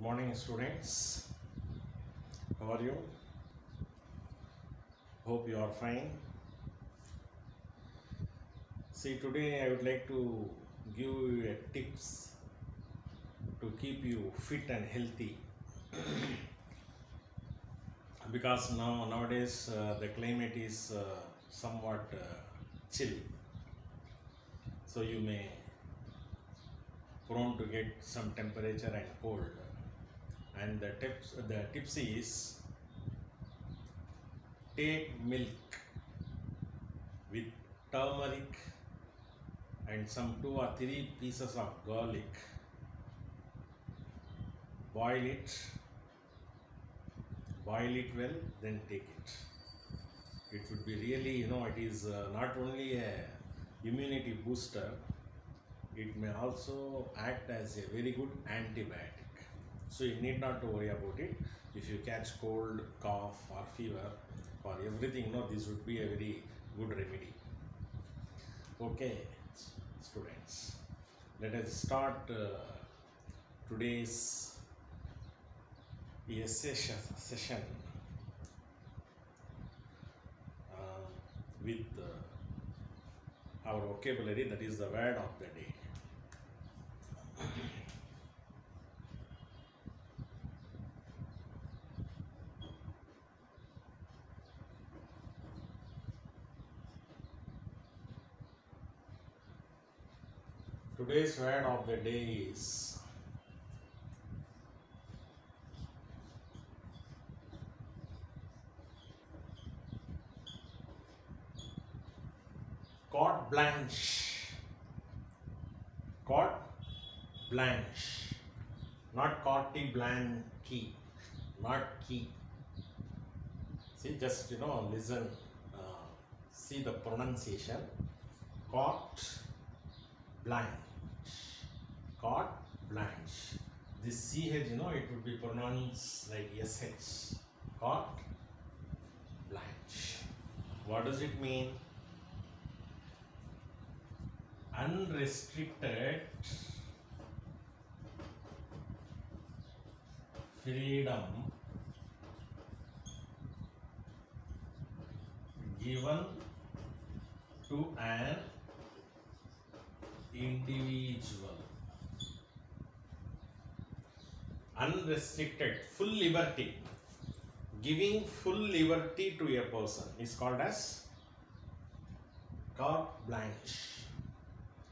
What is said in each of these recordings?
morning, students. How are you? Hope you are fine. See, today I would like to give you a tips to keep you fit and healthy because nowadays the climate is somewhat chill, so you may prone to get some temperature and cold. And the tips is take milk with turmeric and some 2 or 3 pieces of garlic, boil it well, then take it. It would be really, it is not only a immunity booster, it may also act as a very good antibiotic. So you need not to worry about it. If you catch cold, cough or fever, for everything, this would be a very good remedy. Okay, students, let us start today's session with our vocabulary, that is the word of the day. Today's word of the day is carte blanche. Carte blanche, not carte blanche, not key. See, just listen, see the pronunciation. Carte blanche, carte blanche. This CH, it would be pronounced like SH. Carte blanche. What does it mean? Unrestricted freedom given to an individual. Unrestricted, full liberty, giving full liberty to a person is called as carte blanche.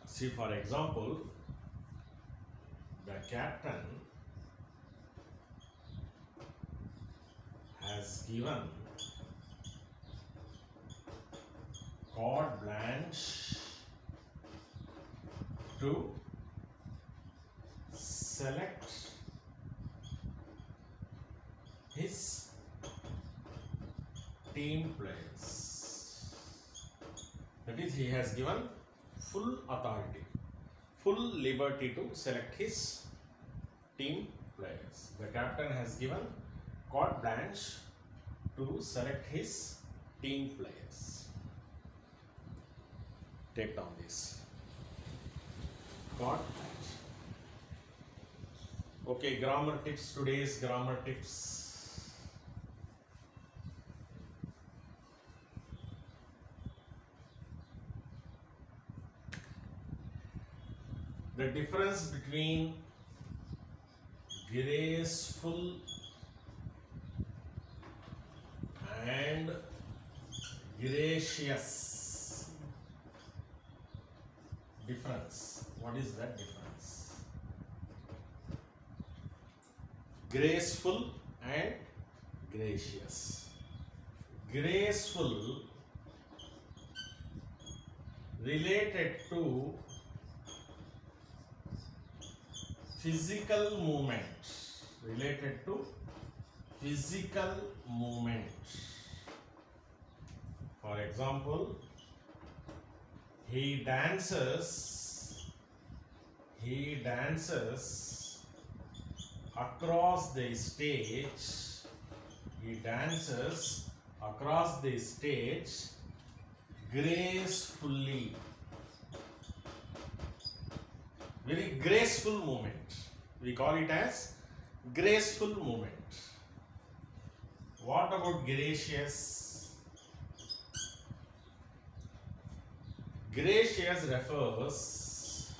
See, for example, the captain has given carte blanche to select his team players. That is, he has given full authority, full liberty to select his team players. The captain has given carte blanche to select his team players. Take down this. Carte blanche. Okay, grammar tips. Today's grammar tips. The difference between graceful and gracious. Difference. What is that difference? Graceful and gracious. Graceful related to physical movement, related to physical movement. For example, he dances across the stage. He dances across the stage gracefully. Very graceful movement. We call it as Graceful movement. What about gracious? Gracious refers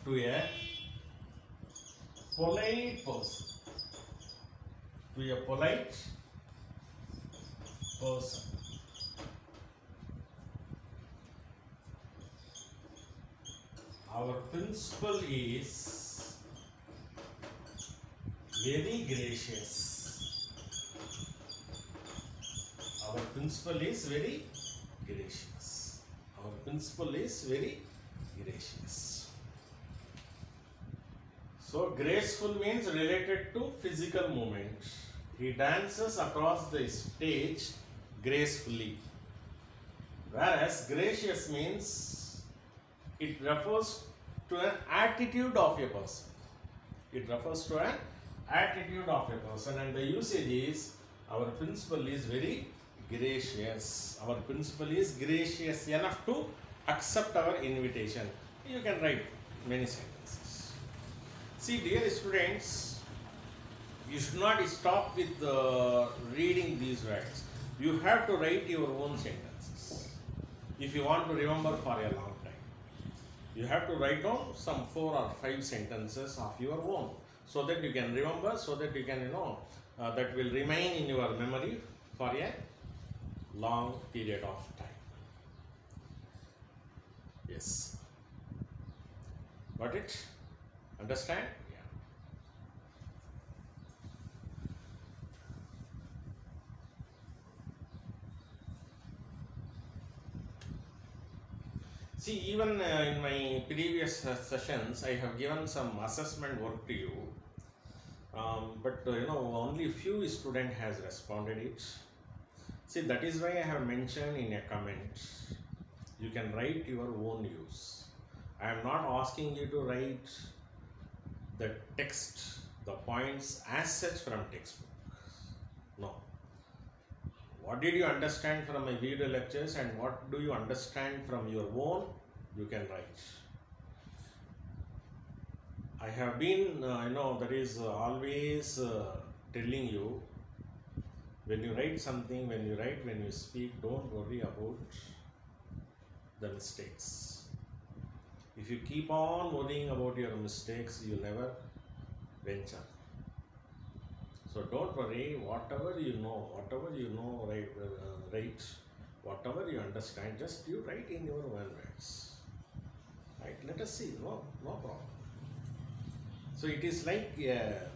to a polite person. To a polite person. Our principal is very gracious. Our principal is very gracious. Our principal is very gracious. So graceful means related to physical movement. He dances across the stage gracefully. Whereas gracious means it refers to an attitude of a person. It refers to an attitude of a person, and the usage is our principal is very gracious. Our principal is gracious enough to accept our invitation. You can write many sentences. See, dear students, you should not stop with reading these words. You have to write your own sentences if you want to remember for a long time. You have to write down some 4 or 5 sentences of your own, so that you can remember, so that you can, that will remain in your memory for a long period of time. Yes. Got it? Understand? Yeah. See, even in my previous sessions, I have given some assessment work to you, but only few student has responded it. See, that is why I have mentioned in a comment. You can write your own use. I am not asking you to write the text, the points as such from textbook. No. What did you understand from my video lectures and what do you understand from your own, you can write. I have been, that is always telling you, when you write something, when you speak, don't worry about the mistakes. If you keep on worrying about your mistakes, you never venture. So don't worry, whatever you know, write, whatever you understand, just you write in your own words. Right? Let us see, no problem. So it is like, a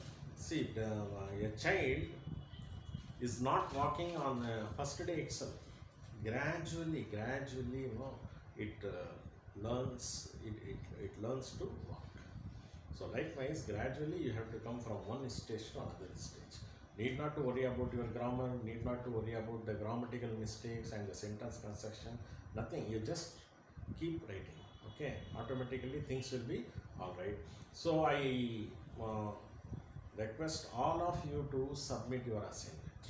child is not walking on the first day itself. Gradually, it learns to walk. So likewise, gradually you have to come from one stage to another stage. Need not to worry about your grammar, need not to worry about the grammatical mistakes and the sentence construction, nothing. You just keep writing, okay? Automatically things will be alright. So I request all of you to submit your assignment.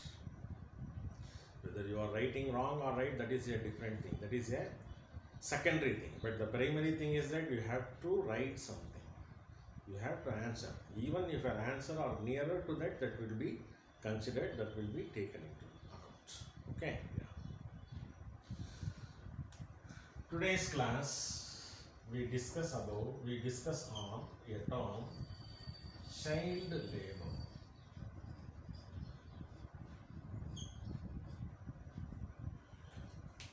Whether you are writing wrong or right, that is a different thing. That is a secondary thing. But the primary thing is that you have to write something. You have to answer. Even if an answer are nearer to that, that will be considered, that will be taken into account. Okay? Yeah. Today's class, we discuss on a term, child labor.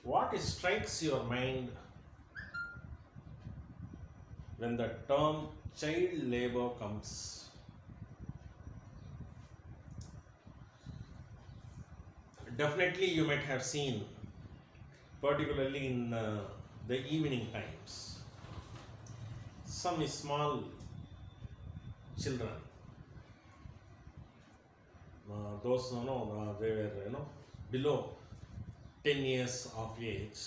What strikes your mind when the term child labor comes? Definitely you might have seen, particularly in the evening times, some small children, those they were below 10 years of age,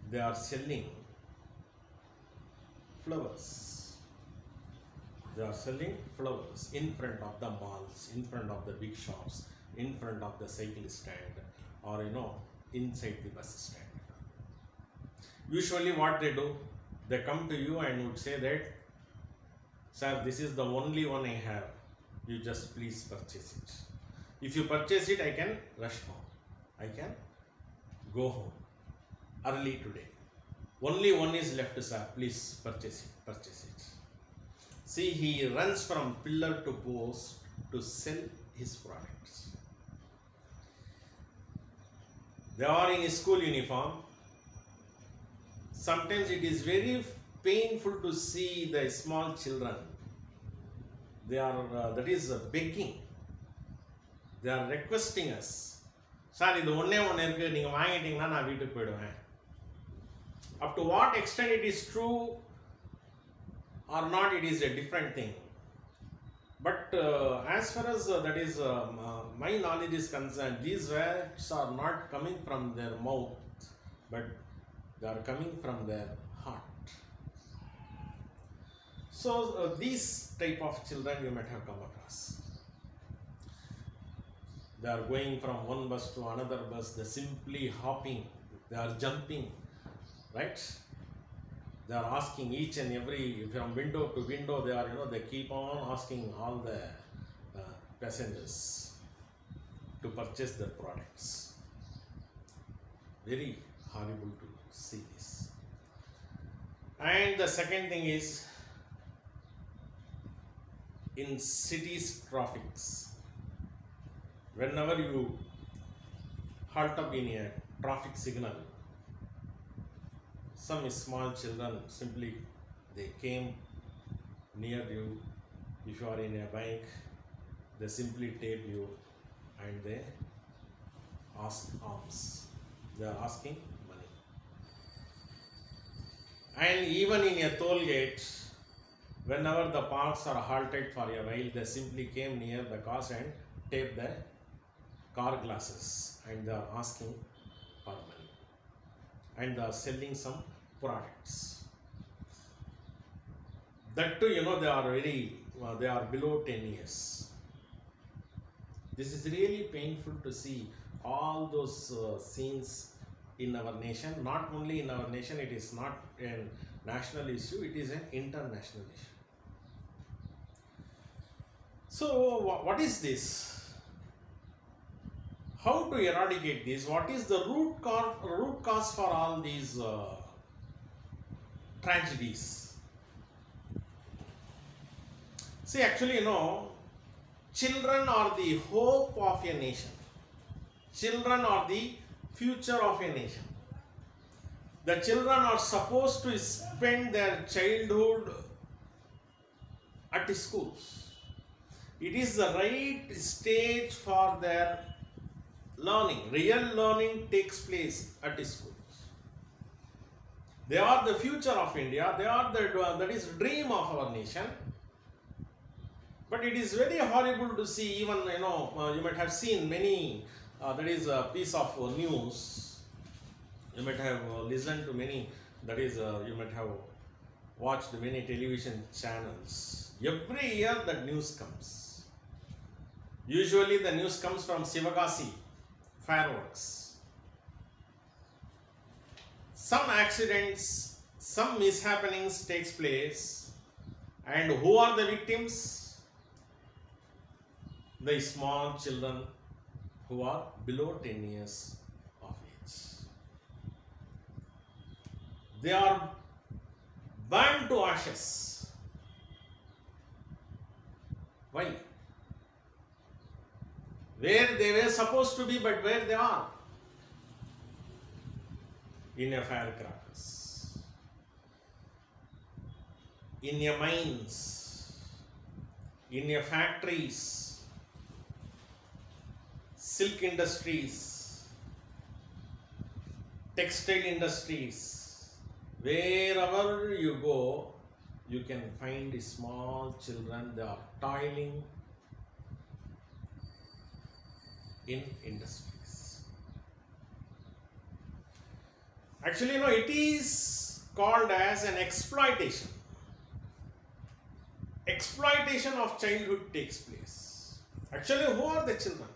they are selling flowers. They are selling flowers in front of the malls, in front of the big shops, in front of the cycle stand, or inside the bus stand. Usually what they do, They come to you and would say that, sir, this is the only one I have. You just please purchase it. If you purchase it, I can rush home. I can go home early today. Only one is left, sir. Please purchase it. Purchase it. See, he runs from pillar to post to sell his products. They are in school uniform. Sometimes it is very painful to see the small children. They are, begging. They are requesting us. Sir, idu onne one irukku neenga vaangitingna na veetukku poiduven. Up to what extent it is true or not, it is a different thing. But as far as my knowledge is concerned, these words are not coming from their mouth, but they are coming from their heart. So these type of children you might have come across. They are going from one bus to another bus. They are simply hopping. They are jumping, right? They are asking each and every, from window to window, they are, they keep on asking all the passengers to purchase their products. Very horrible to see this. And the second thing is, in cities traffics, whenever you halt up in a traffic signal, some small children simply, they came near you. If you are in a bike, they simply tape you and they ask alms. They are asking money. And even in a toll gate, whenever the parks are halted for a while, they simply came near the cars and taped the car glasses and they are asking for money. And they are selling some products. That too, they are they are below 10 years. This is really painful to see all those scenes in our nation. Not only in our nation, it is not a national issue, it is an international issue. So what is this? How to eradicate this? What is the root cause for all these tragedies? See, actually, children are the hope of a nation. Children are the future of a nation. The children are supposed to spend their childhood at schools. It is the right stage for their learning. Real learning takes place at schools. They are the future of India. They are that is dream of our nation. But it is very horrible to see, even you might have seen many, that is a piece of news. You might have listened to many, that is you might have watched many television channels. Every year that news comes. Usually the news comes from Sivagasi fireworks. Some accidents, some mishappenings takes place, and who are the victims? The small children who are below 10 years of age. They are burned to ashes. Why? Where they were supposed to be, but where they are? In a firecrackers, in a mines, in a factories, silk industries, textile industries. Wherever you go, you can find small children. They are toiling in industries. Actually, it is called as an exploitation. Exploitation of childhood takes place. Actually, who are the children?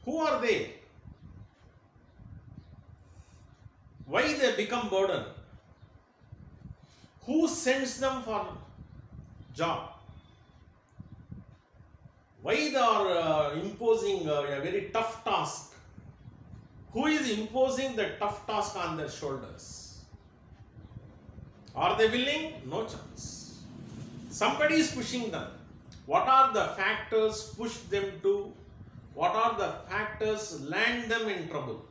Who are they? Why they become burden? Who sends them for job? Why they are imposing a very tough task? Who is imposing the tough task on their shoulders? Are they willing? No chance. Somebody is pushing them. What are the factors push them to? What are the factors land them in trouble?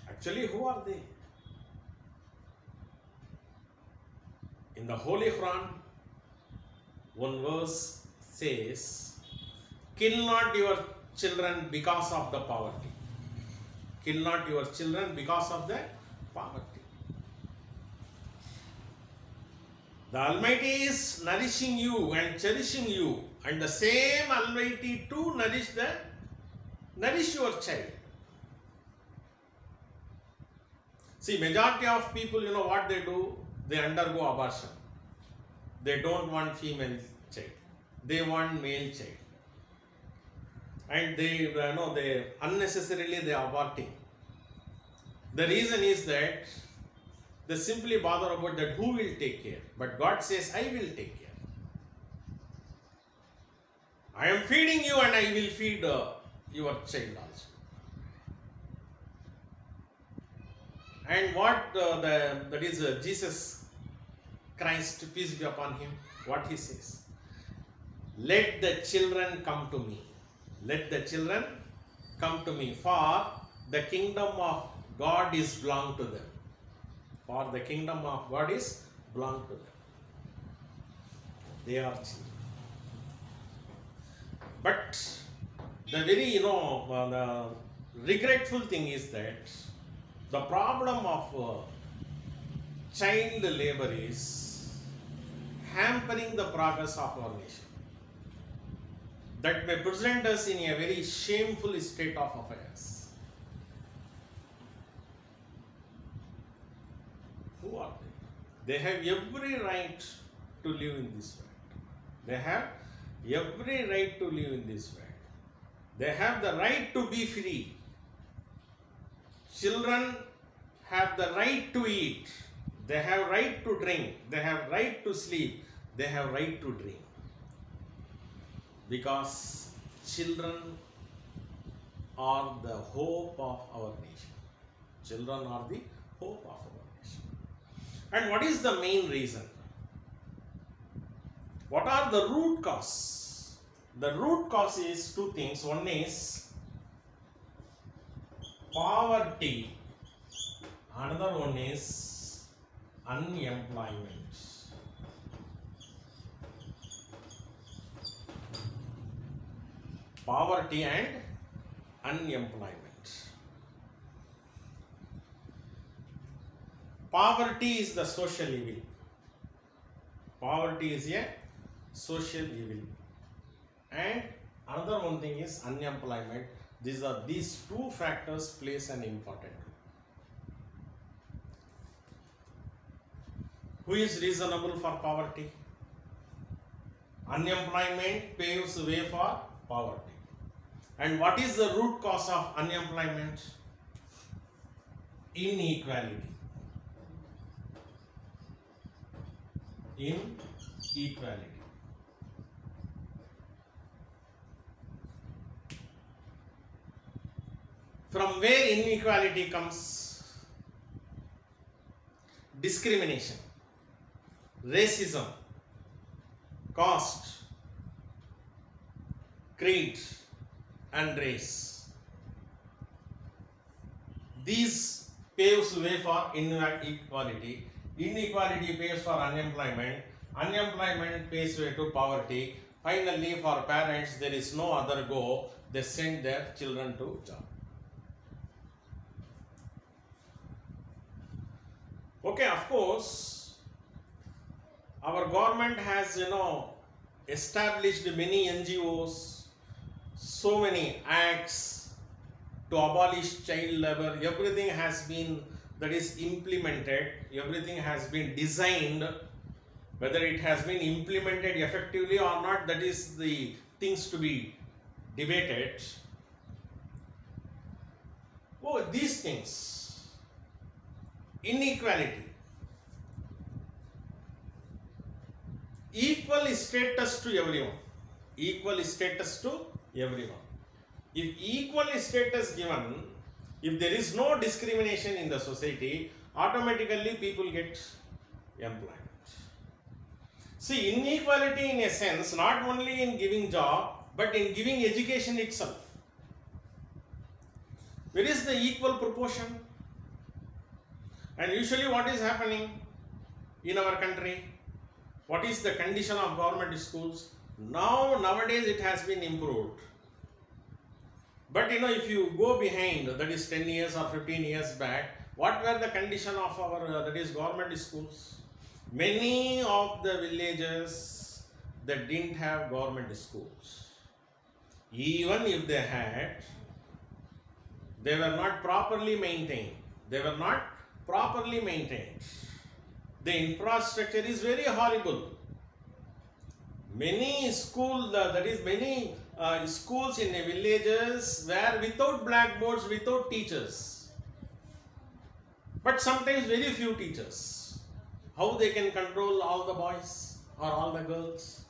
Actually, who are they? In the Holy Quran, one verse says, kill not your children because of the poverty. Kill not your children because of the poverty. The Almighty is nourishing you and cherishing you, and the same Almighty too nourish your child. See, majority of people, you know what they do? They undergo abortion. They don't want female child. They want male child. And they unnecessarily they are aborting. The reason is that they simply bother about that who will take care. But God says, I will take care. I am feeding you and I will feed your child also. And what that is Jesus Christ, peace be upon him, what he says? Let the children come to me. Let the children come to me, for the kingdom of God is belong to them. For the kingdom of God is belong to them. They are children. But the very, the regretful thing is that the problem of child labor is hampering the progress of our nation. That may present us in a very shameful state of affairs. Who are they? They have every right to live in this world. They have every right to live in this world. They have the right to be free. Children have the right to eat. They have right to drink. They have right to sleep. They have right to dream. Because children are the hope of our nation. Children are the hope of our nation. And what is the main reason? What are the root cause? The root cause is two things. One is poverty. Another one is unemployment. Poverty and unemployment. Poverty is the social evil. Poverty is a social evil. And another one thing is unemployment. These two factors plays an important role. Who is reasonable for poverty? Unemployment paves way for poverty. And what is the root cause of unemployment? Inequality. Inequality. From where inequality comes? Discrimination, racism, caste, creed and race. These paves way for inequality. Inequality paves for unemployment. Unemployment paves way to poverty. Finally, for parents, there is no other go. They send their children to job. Okay, of course, our government has, established many NGOs, so many acts to abolish child labor. Everything has been, that is implemented, everything has been designed. Whether it has been implemented effectively or not, that is the things to be debated. Oh, these things, inequality. equal status to everyone. Equal status to everyone. If equal status given, if there is no discrimination in the society, automatically people get employment. See, inequality in a sense, not only in giving job, but in giving education itself. Where is the equal proportion? And usually what is happening in our country? What is the condition of government schools? Nowadays it has been improved. But if you go behind, that is 10 years or 15 years back, what were the condition of our, that is government schools? Many of the villages that didn't have government schools. Even if they had, they were not properly maintained. They were not properly maintained. The infrastructure is very horrible. Many schools, many schools in the villages were without blackboards, without teachers. But sometimes very few teachers. How they can control all the boys or all the girls?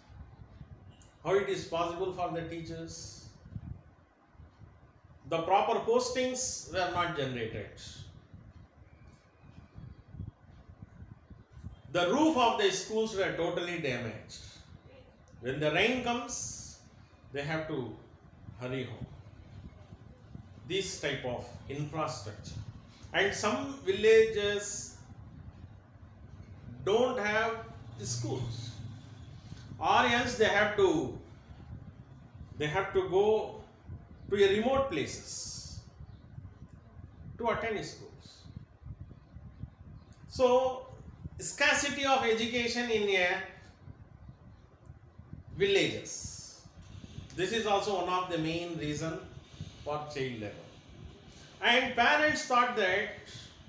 How it is possible for the teachers? The proper postings were not generated. The roof of the schools were totally damaged. When the rain comes, they have to hurry home. This type of infrastructure. And some villages don't have schools, or else they have to go to a remote places to attend schools. So scarcity of education in a villages. This is also one of the main reason for child labor. And parents thought that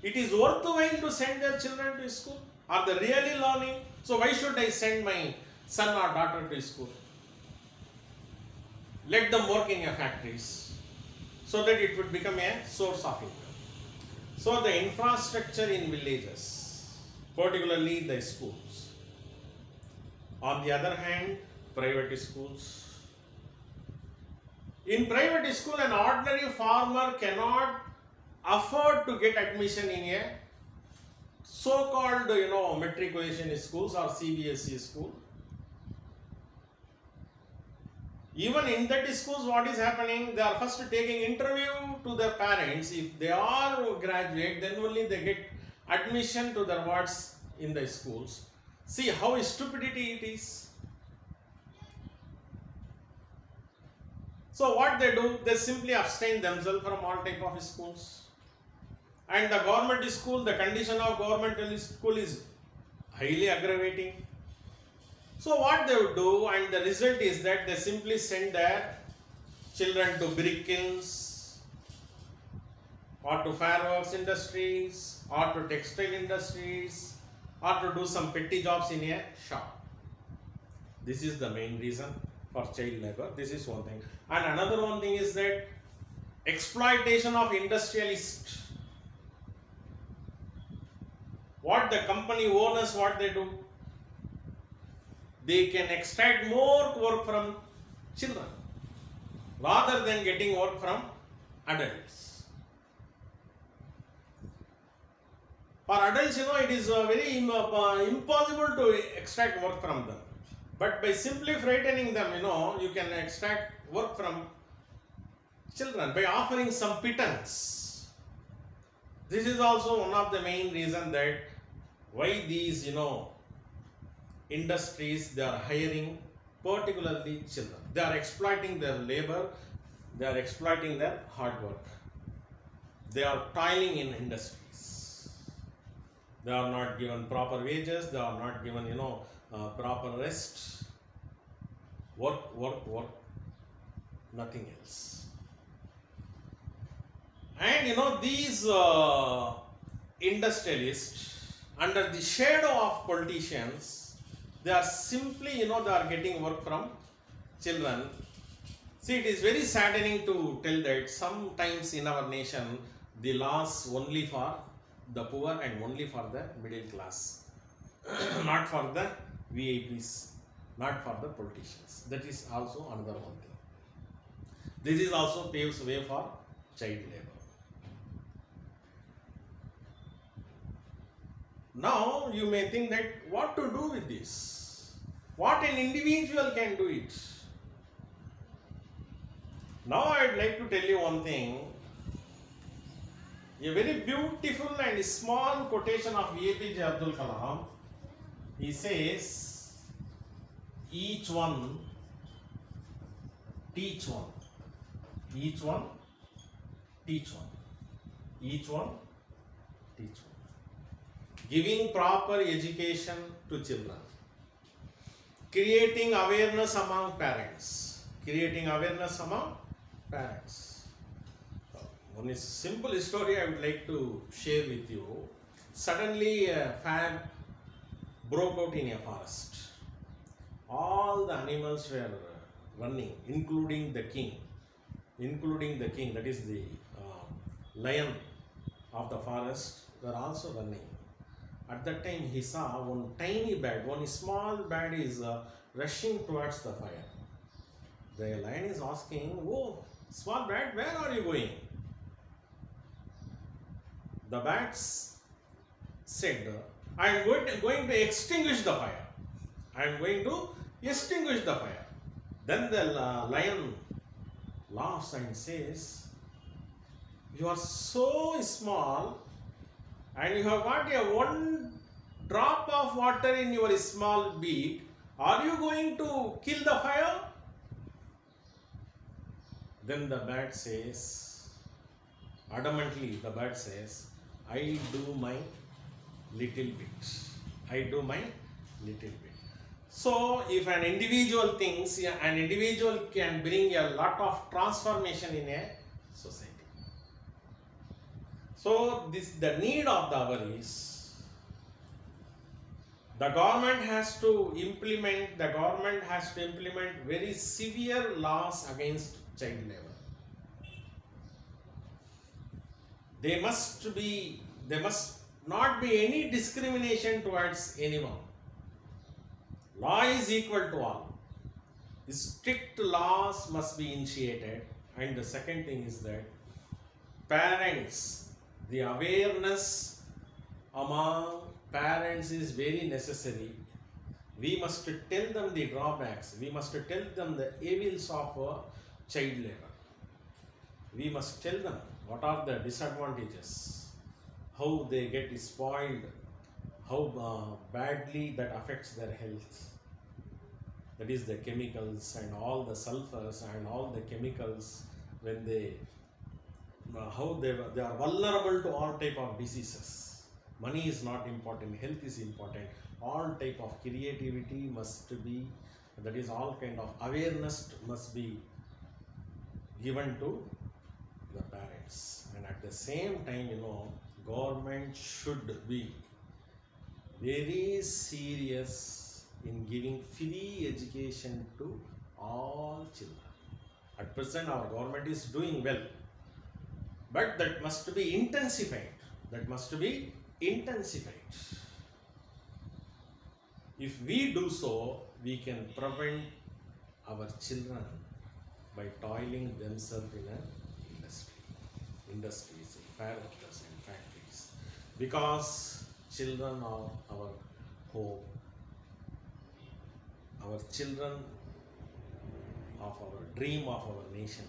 it is worthwhile to send their children to school. Are they really learning? So why should I send my son or daughter to school? Let them work in your factories so that it would become a source of income. So the infrastructure in villages, particularly the schools. On the other hand, private schools. In private school, an ordinary farmer cannot afford to get admission in a so-called, matriculation schools or CBSE school. Even in that schools, what is happening? They are first taking interview to their parents. If they are graduate, then only they get admission to their wards in the schools. See how stupidity it is. So what they do? They simply abstain themselves from all type of schools. And the government school, the condition of government school is highly aggravating. So what they would do, and the result is that they simply send their children to brick kilns, or to fireworks industries, or to textile industries, or to do some petty jobs in a shop. This is the main reason for child labor. This is one thing. And another one thing is that exploitation of industrialists. What the company owners, what they do? They can extract more work from children rather than getting work from adults. For adults, it is very impossible to extract work from them. But by simply frightening them, you can extract work from children by offering some pittance. This is also one of the main reasons that why these, industries, they are hiring particularly children. They are exploiting their labor, they are exploiting their hard work. They are toiling in industries. They are not given proper wages, they are not given, proper rest. Work, nothing else. And these industrialists, under the shadow of politicians, they are simply, they are getting work from children. See, it is very saddening to tell that sometimes in our nation, the laws only for the poor and only for the middle class, not for the VIPs. not for the politicians. That is also another one thing. This is also paves way for child labor. Now you may think that what to do with this? What an individual can do it. Now I'd like to tell you one thing. A very beautiful and small quotation of APJ Abdul Kalam. He says, each one teach one. Each one teach one. Each one teach one. Giving proper education to children. Creating awareness among parents. Creating awareness among parents. One simple story I would like to share with you. Suddenly a fire broke out in a forest. All the animals were running, including the king. That is the lion of the forest, were also running. At that time he saw one tiny bird, one small bird is rushing towards the fire. The lion is asking, "Oh, small bird, where are you going?" The bat said, "I am going to extinguish the fire. I am going to extinguish the fire." Then the lion laughs and says, "You are so small and you have got a one drop of water in your small beak. Are you going to kill the fire?" Then the bird says, adamantly the bird says, "I do my little bit. I do my little bit." So if an individual thinks, an individual can bring a lot of transformation in a society. So the need of the hour is, the government has to implement very severe laws against child labor. There must not be any discrimination towards anyone. Law is equal to all. Strict laws must be initiated. And the second thing is that parents, the awareness among parents is very necessary. We must tell them the drawbacks. We must tell them the evils of child labor. We must tell them what are the disadvantages, how they get spoiled, how badly that affects their health. That is the chemicals and all the sulfurs and all the chemicals, when how they are vulnerable to all type of diseases. Money is not important, health is important. All type of creativity must be, that is all kind of awareness must be given to the parents. And at the same time, government should be very serious in giving free education to all children. At present our government is doing well, but that must be intensified. If we do so, we can prevent our children by toiling themselves in an industries, in fire workers and factories. Because children are our hope, our children of our dream of our nation.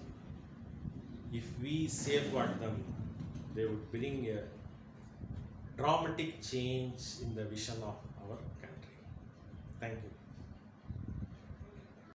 If we safeguard them, they would bring a dramatic change in the vision of our country. Thank you.